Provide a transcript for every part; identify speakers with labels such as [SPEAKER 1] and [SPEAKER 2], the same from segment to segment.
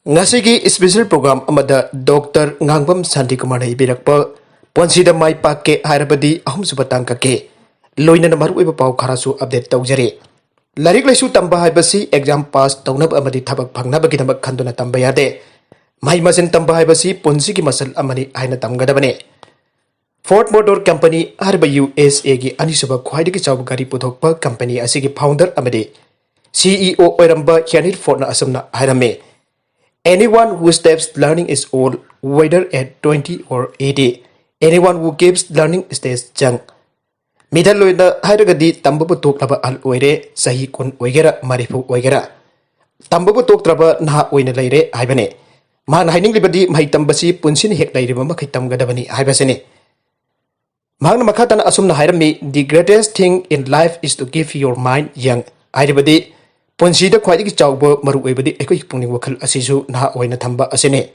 [SPEAKER 1] Ngasigi special program amada Dr. Ngangam Sandi Kumar Ibirakpa Punsida Mai Pakke Harabadi Ahum Subatanga Ke Loina Namaru Pau Karasu update Taujare Larik Lesu Tamba Hibasi exam pass Taunab Amadi Tabak Pangnabakitama Kanduna Tambayade Mai Masin Tamba Hibasi Punsiki Masal Amani Aina Tamgadabane Ford Motor Company Harba USA Gi Anisaba Kwaidiki Chabugari Puthokpa Company Asigi founder Amadi CEO Oiramba Kianit Fortna Asamna Harame Anyone who steps learning is old, whether at 20 or 80. Anyone who keeps learning stays young. Middle Loina Hydagadi Tambu Tok Laba Al Oire, Sahi Kun Oigera, Marifu Oigera. Tambu Tok Traba Naha Oina Laire, Ibane. Man hiding liberty, my Tambasi, Punsin Hek Lady Makatam Gadabani, Ibasene. Magna Makatan Asumna Hirame, the greatest thing in life is to keep your mind young. Ibadi. Punsida Kwaidi Chaubo Maru Ebadi Equipuni Wakal Asisu Naha Oina Tamba Asene.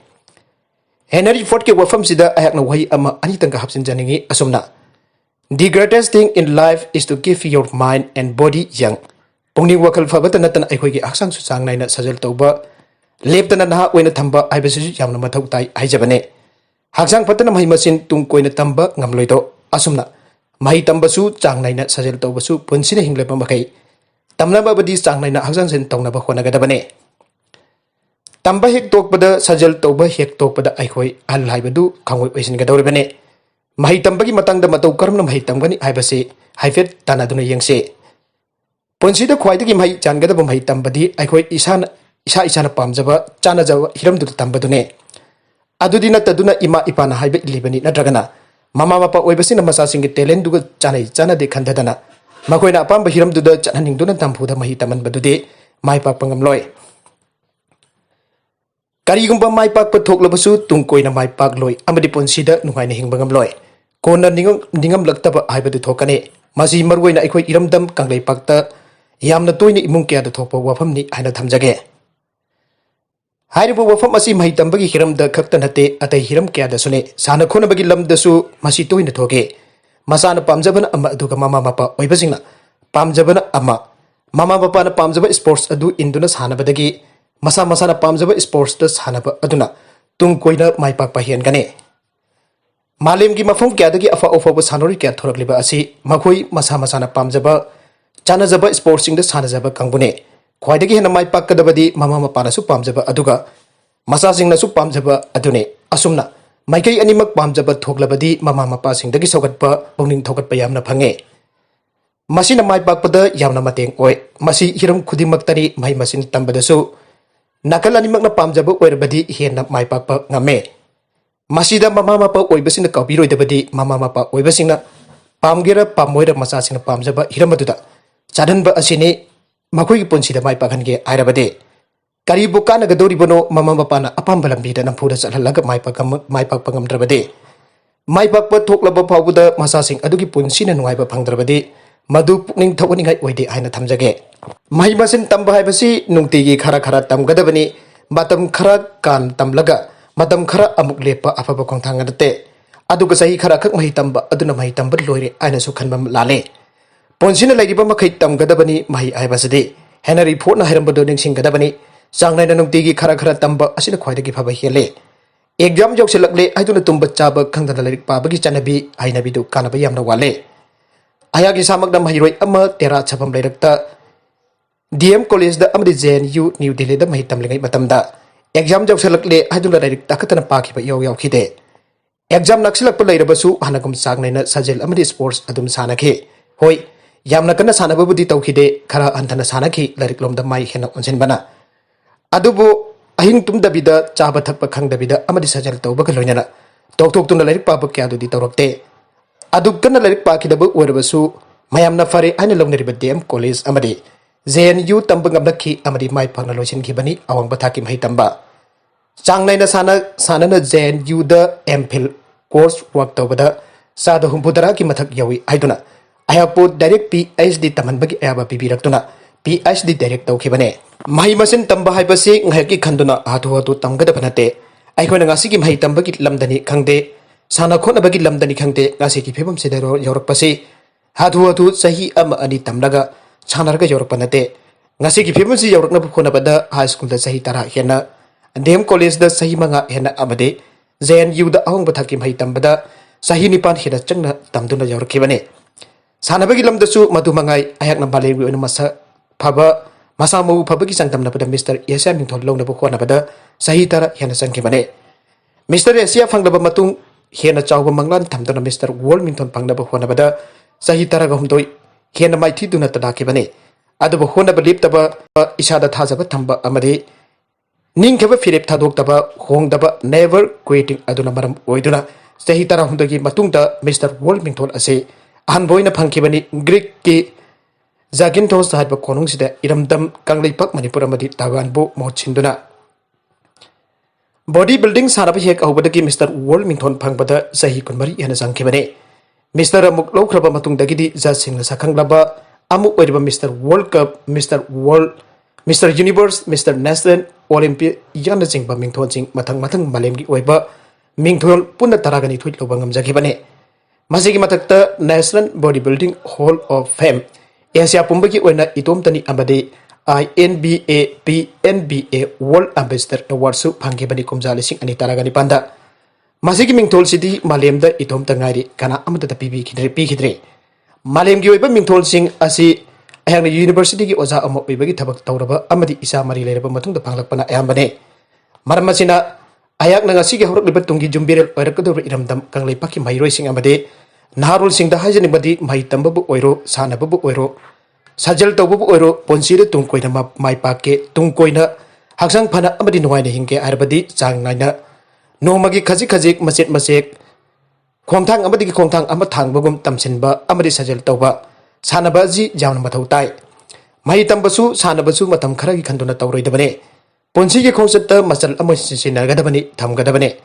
[SPEAKER 1] Henry Fortke Wafam Sida Ayakna Wai Ama Anitanga Hapsin Janingi Asumna. The greatest thing in life is to keep your mind and body young. Pungni Wakal Fabatanatan Equigi Aksang Susang Nina Sajal Toba. Leptana Naha Oina Tamba Ibasu Yamna Matautai Ijabane. Haksang Patana Mahimasin Tunkoina Tamba Ngamloito Asumna. Mahi Tambasu Chang Nina Sajal Tobasu Punsina Hinglepamakai. Tamnaba badi sang naina haksang sen tongnaba honagadabane. Tamba hek tokpada sajal toba hek tokpada aikhoi al haibadu khangoi oisingadoribane. Mahi tambagi matangda matau karmna mahi tambani haibase haifet tanaduna yengse. Punsida khwaidagi mahi changadaba mahi tambadi aikhoi isana pamjaba chanajaba hiramdu tambadune. Adudina taduna ima ipana haibe ilibani nadragana. Mama mapa oibasina masasingi talentuga chana de khnthabiyu. Makoina apamba hiramduda chanhaningduna tampuda mahi taman badude mai pakpa ngamloi. Karigumba mai pakpa thoklabasu tungkoina mai pakloi amadi punsida nungaina hingba ngamloi. Kona ningam laktaba haibadu thokane. Masi maruina aikhoi iramdam kanglei pakta yamna toina imung kya da thokpa wafamni haina thamjage. Hairibu wafam asi mahi tambagi hiramda khakta nate atai hiram kya da sune sana khona bagi lamdasu masi toina thoge. Masana Pamjabana Ama Duga Mama Mapa Oibasina Pamjabana Ama Mama Papa Pamjaba sports adu Indunas Hanabadagi Masana Pamjaba sports das Hanaba Aduna Tung Koina Mai Papahian Gane Malim Gimafum Gadagi Afa Ofa was Hanori Kat Thorkpa Asi Makoi Masana Pamjaba Chanazaba sportsing the Sanazaba Kangune Quaidagi and Mai Pakadabadi Mama Panasu Pamjaba Aduga Masasing Nasu Pamjaba Adune Asumna Maikai animak pamjaba thoklabadi mama mapa singdagi sogatpa pungning thogatpa yamna phange masina mai pakpada yamna mateng oi masi hiram khudimaktari mai masin tambadasu nakal animak na pamjaba oirabadi henna mai pakpa ngame masida mama mapa oibasina kaubiroidabadi mama mapa oibasina pamgera pamoira masasina pamjaba hiramadуда chadanba asine makoi punsida mai pakhange airabade Karibu kana gadoribono mama mapana apamba lambida nampuda salalaga mai pakpangam drabade mai pakpa thoklaba phawbuda masasing adugi punsina nuaiba phangdrabade madu pukning thawani oide aina thamjage mai masin tamba haibasi nungtigi khara tamgadabani matam khara kan tamlaga matam khara amuk lepa afaba khongthangate aduga sahi khara khak mai tamba aduna mai tamba loire aina su khanbam lale punsina laidiba makhai tamgadabani mai haibasade hena report na hirambado ningsinggadabani Sangnai Nungtigi Kara Tamba Asina Quaidagi Paba Hele. Exam Jok Selakle, I do not tumba chaba Khnthabiyu Pabagi Chanabi, I Nabidu Kanabayam Wale. Ayagi Samakdam Hiroi Ama Tera Chapam Director DM College the Amadizen U New Delhi the Mahitamling Matangda. Exam Jok Selakle, I do not direct Takatan Paki Yo Hide. Exam Naxilak Pulabasu, Hanagum Sangnai Sajel Amadi Sports Adum Sanake. Hoi Yamnakana Sanabudi Tokide, Kara Antana Sanaki, Lariklom the Mai Hena Onsenbana. Adubu ahing tumdabida chaba thakpa khangdabida amadi sajal tawba kaloinana tok tuna larik pa kya du di tawrokte aduk kana larik pa kidabu oirabasu mayamna fare aina longneriba DM college amadi JNU tambang amdaki amadi mai phangna loisin khibani awang bathaki mai tamba changnaina sana JNU da MPhil course work tawbada sada humpudara ki mathak yawi aiduna ayapo direct PhD tamanbagi ayaba bibirakuna PhD direct tawkhibane Mahi masin tamba haibasi ngayaki khanduna hatu tamgada banate aikona ngasigi mahi tambagi lamdani khangde sana khona bagi lamdani khangde ngasigi phebam sidaro yorakpasi hatu sahi ama ani tamlaga chanarga yorakpanate ngasigi phebam si yorakna khona bada high school da sahi tara hena DM College da sahi manga hena amade JNU da ahong bathaki mai tambada sahi nipan hena changna tamduna yaurkibane sanabagi lamdasu madu mangai ayakna balegi oina masa phaba masa mau phabagi sangtamna pada Mr. Asia Mingthon longna bu khona pada sahi tara hena sangkibane Mr. Asia fanglaba matung hena chawba manglan thamduna Mr. World Mingthon pangna bu khona pada sahi tara ga humdoi hena maithi duna tadakibane adu khona balip taba isada thajaba thamba amade Ningkaba Philip Tadok Taba Hong Daba never quitting Aduna Maram Oiduna Sahi Tara Hundagi Matungda Mr. World Mingthon Ase Hanboina Pankibani Greek Ki Zagintos Hadba Konungsida Iramdam Kanglipak Manipuramadi Taganbo Mochinduna Bodybuilding Sarabhek Obadaki Mr. World Mingthon Pangbada Sahi Kunmari Yanazangkibane Mr. Amuk Lokraba Matungdagidi Zasing Sakanglaba Amuk Wediba Mr. World Cup Mr. Universe, Mr. National Olympic Yana Jingba Mingthon Jing Matang Malemgi Oiba Mingthon Puna Taragani Tweet Lobangam Zakibane Masigi Matakta National Bodybuilding Hall of Fame Asia Pumbaki Wena Itomtani Amade INBA PNBA World Ambassador Award Su Pangibani Kumzalising Ani Taragani Panda Masigi Mingthol City Malemda Itom Tangari Kana Amata PB Kidre Malemgi Oiba Mingthol Sing Asi ayang university ki oza ama oibagi thabak tawraba amadi isa mari leraba matungda panglakpana ayambane marmasina ayak na ngasi ki horok libat tunggi jumbirel oirakado iramdam kanglei paki mairoi sing amade naharul sing da hajani badi mai tambabu oiro sanababu oiro sajal tawbabu oiro ponsire tungkoina mai pakke tungkoina haksang phana amadi nuwaina hingke arbadi changnaina nomagi khajik macet khongthang amadi ki khongthang ama thangbagum tamsinba amadi sajal tawba Sanabaji Jamna Matautai. Mai Tambasu, Sanabasu, Matam Karagi Kanduna Tauri Dabane. Ponsi Konsetta, Masal Amosin Nagadabani, Tam Gadabane.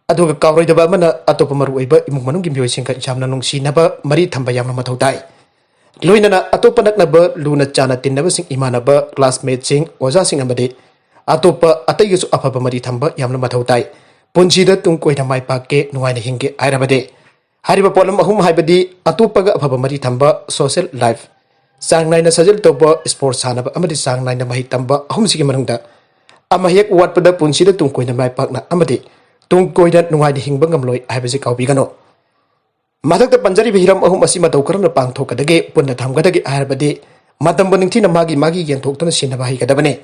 [SPEAKER 1] Adu Kauri the Bamana, Atopamaru, Imumanum Sinka Jamna Nung Sinaba, Mari Tambayama Matautai. Luinana, Atopanak Naba, Luna Chana Tinabasing Imanaba, classmate sing, Ozasing Amade. Atopa, Atayasu Apamari Tamba, Yamna Matautai. Ponsida Tunkoita Mai Pake, Nuaina Hinge, Irabade. Hariba Polam Ahum Haibadi, Atupaga Pabamari Tamba, Social Life. Sang Nine Sajil Toba, Sports Hanaba, Amadi Sang Nine Mahitamba, Homsiki Marunda. Amahek what Pada Punsida Tunkoina Mai Pakna Amadi. Tunkoida Nuai Hingbangamloy, Ibazikau Bigano. Matak the Panjari Hiram Ahum Asima Tokaran Pang Tokadage, Punatamgadagi Arbadi, Matambonintina Magi and Tokton Sinabahi Kadabane.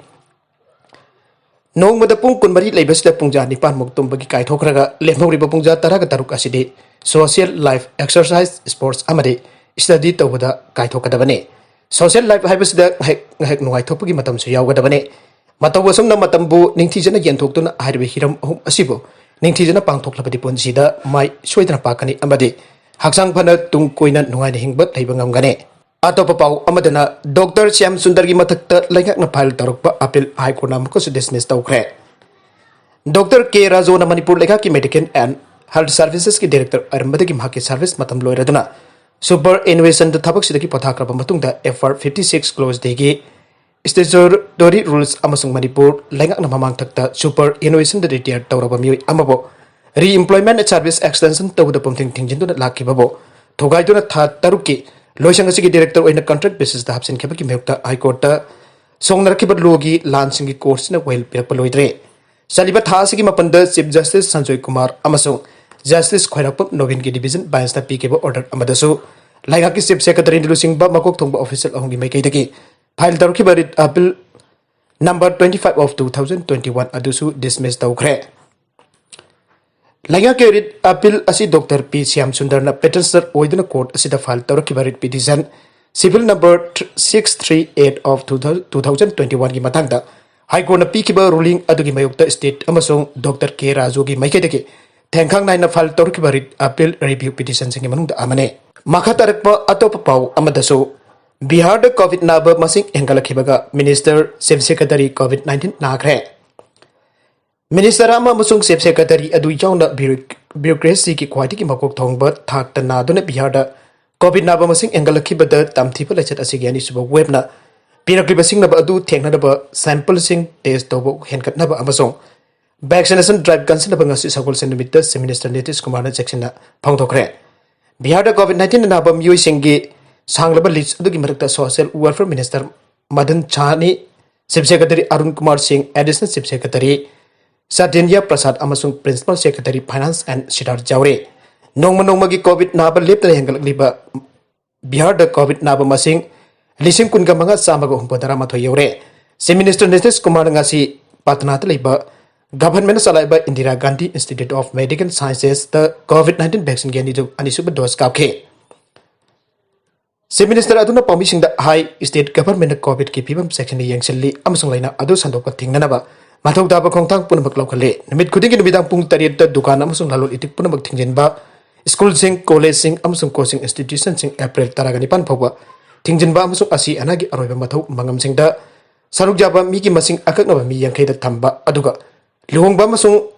[SPEAKER 1] No Madapung Kunmari Labesta Punja Nipan Muktum Bagi Tokraga, Lemori Punja Taraga Tarukasidi. Social life exercise sports amade study tawada kaithokadabane social life haibasida hek nuai thopagi matam su yawgadabane matawasumna matambu ningthijana yenthoktuna harbe hiram ahum asibo ningthijana pangthoklabadi ponsida mai soidana pakani amade haksang phana tungkoina nuai hingbat leibangamgane atopa pau amadana Dr.Shyamsundar gi mathakta Leingakna file tarokpa appeal high court amukkasu dismiss tawkhre Dr. K. Rajona Manipur Lekha ki medical and Health Services ki Director Arambadagi Mahaki Service Matam Loiraduna Super Innovation the Tabak Sidaki Patakraba Matungda FR 56 close degi Statutory Rules Amasung Manipur Leingakna Mamang Takta Super Innovation the Retired Tauraba Mioi Amabo Re-employment Service Extension Tawda Pumping Tingjinduna Laki Babo Togaiduna Tha Taruki Loisangasi Director in a contract basis the Hapsin Kabaki Mekta High Court Songnarakibat Logi Lansing course in a well Pirapaloidre Saliba Thasiki Mapanda Chief Justice Sanjoy Kumar Amasung Justice Khoiraput Novin ki Division Bench na PK order amadasu Leingakki Chief Secretary Lusing ba Makok Thongba Official Ahongi Maikaitaki File Taruki Barit Appeal Number 25 of 2021 Adusu dismiss Toukhre Leingakki Rit Appeal Asi Dr. P. Shyamsundar na Petitioner Oiduna Court Asida File Taruki Barit Petition Civil Number 638 of 2021 ki matangda High Court na PK ruling adugi mayukta State Amasung Dr. K. Rajogi Maikaitaki Tengkang Nine File Taruki Barit Appeal Review Petition Sing Manung Amane Makatarakpa Atop Pau Amadaso Bihar the COVID Naba Masing Engalakibaga Minister Chief Secretary COVID-19 Nakhre Minister Rama Musung Chief Secretary Adu Yauna Bureaucracy ki Kwati ki Makok Thongba Thakta Naduna Bihar da COVID Naba Masing Engalakibada Tamthipa Lechat Asigani Suba Webna Pinakibasing Naba Adu Tengnaba Sample Sing Test Tobo Henkat Naba Amasong Vaccination drive cancel bangasi sakol senimita Minister Nitish Kumar na section na pangtokre. Bihar da COVID-19 na nabam yoi singi sanglaba list adugi marakta Social Welfare Minister Madan Chani, Chief Secretary Arun Kumar Singh, Additional Chief Secretary Sadenya Prasad amasung Principal Secretary Finance and Siddharth Jaure. Nongma COVID naba lepta hengalakliba Bihar da COVID naba masing lising kun gamanga samaga humpodara matho yore. Si Minister Nitish Kumar ngasi patna taliba Government salaiba Indira Gandhi Institute of Medical Sciences the COVID-19 vaccine gani du anisuba dose kapke. Si Minister aduna pamising da high state government COVID ki pibam section yang selli amasung laina adu sandok tingna matangda khongthang punabak laukale nimit khuding numidang pung tariat da dukan amasung lalol itik punabak thingjinba school sing college sing amasung coaching institution sing April taragani pan phawa thingjinba amasung asi anagi aroiba mathau mangam sing da saruk jaba mi ki masing akaknaba mi yang da thamba aduga luhongba amasung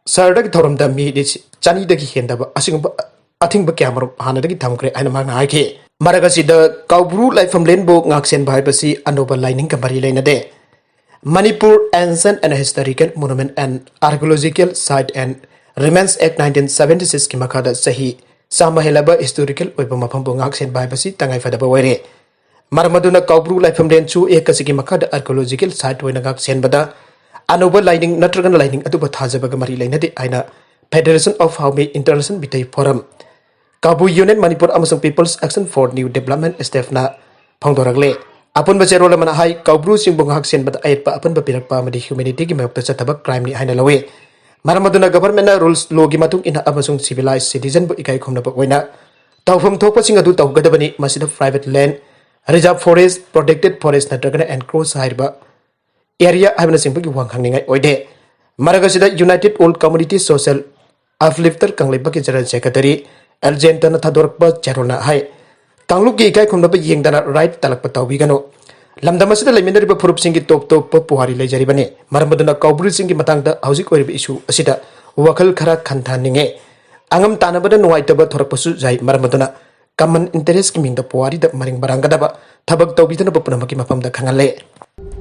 [SPEAKER 1] sardak thoramda mi chani dagi hendaba asingba athingba kyamaro hanadagi thamkre aina magna haike maragasi da Koubru laifam lenbo ngaksen bhaibasi anoba lining kamari leinade Manipur Ancient and Historical Monument and Archaeological Site and Remains Act 1976 ki makada sahi samahelaba historical oiba mafambo ngaksen bhaibasi tangai fadaba oire marmaduna Koubru laifam len chu ekasigi makada archaeological site oina ngaksen bada anoba lining natragan lining atuba thajabaga mari leinade aina Federation of Haume International Bitai Forum Kabu Union Manipur amasung People's Action for New Development staff na phangdoragle apun bache role mana hai Koubru singbong haksen bat ayat pa apun bapirak madi humanity ki mayok ta tabak crime ni haina lawe maramaduna government na rules law gi matung ina amasung civilized citizen bu ikai khomna ba oina tawfam thokpa sing adu tawgadabani masida private land reserve forest protected forest natragana enclosed haiba area habna singbu gi wang khangningai oide maragasida United Old Community Social Uplifter kangliba ki general secretary Addl.Chief thorkpa charona hai Tangluk ki ikai khomna ba yengdana right talakpa tawbigano lamdamasida leminari ba furup singi top puhari lejaribane maramaduna Koubru singi matangda hauzik oiriba issue asida wakal khara khanthaninge angam tanabada Nungaitaba thorkpasu jai maramaduna common interest ki mingda puhari da maring barangadaba thabak tawbidana ba punamaki mafamda khangale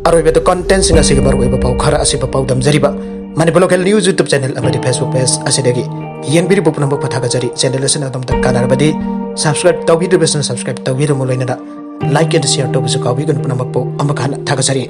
[SPEAKER 1] aroiba content singa sigabar oiba pau khara asiba pau damjariba Manipur Local News YouTube channel amadi Facebook page asidagi yengbiri bu punambak pathagajari channel asina adamta kanarbadi subscribe tawbidu besana subscribe tawbidu mulainada like and share to bisu kawi gun punambak po amakhan thagajari